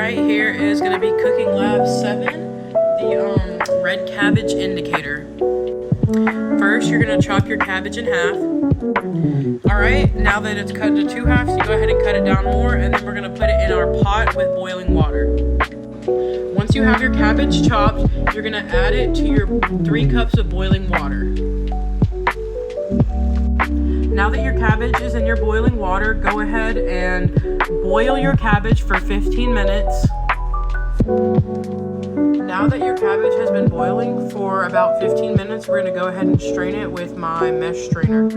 Alright, here is going to be Cooking Lab 7, the red cabbage indicator. First, you're going to chop your cabbage in half. Alright, now that it's cut into 2 halves, you go ahead and cut it down more, and then we're going to put it in our pot with boiling water. Once you have your cabbage chopped, you're going to add it to your 3 cups of boiling water. Now that your cabbage is in your boiling water, go ahead and boil your cabbage for 15 minutes. Now that your cabbage has been boiling for about 15 minutes, we're going to go ahead and strain it with my mesh strainer.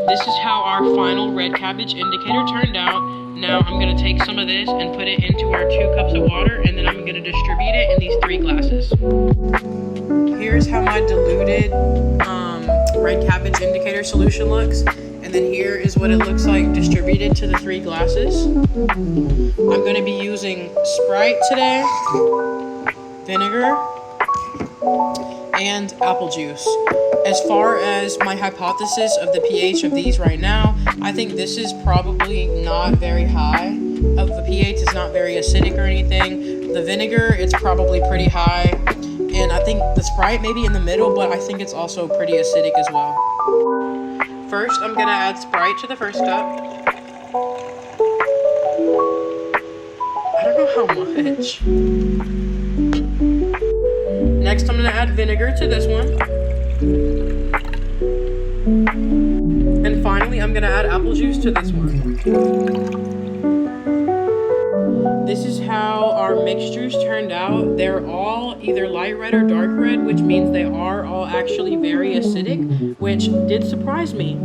This is how our final red cabbage indicator turned out. Now I'm going to take some of this and put it into our 2 cups of water, and then I'm going to distribute it in these 3 glasses. Here's how my diluted red cabbage indicator solution looks, and then here is what it looks like distributed to the 3 glasses. I'm going to be using Sprite today, vinegar, and apple juice. As far as my hypothesis of the pH of these right now, I think this is probably not very high of the pH. It's not very acidic or anything. The vinegar, it's probably pretty high. And I think the Sprite may be in the middle, but I think it's also pretty acidic as well. First, I'm going to add Sprite to the first cup. I don't know how much. Next, I'm going to add vinegar to this one. And finally, I'm going to add apple juice to this one. This is how our mixtures turned out. They're all either light red or dark red, which means they are all actually very acidic, which did surprise me.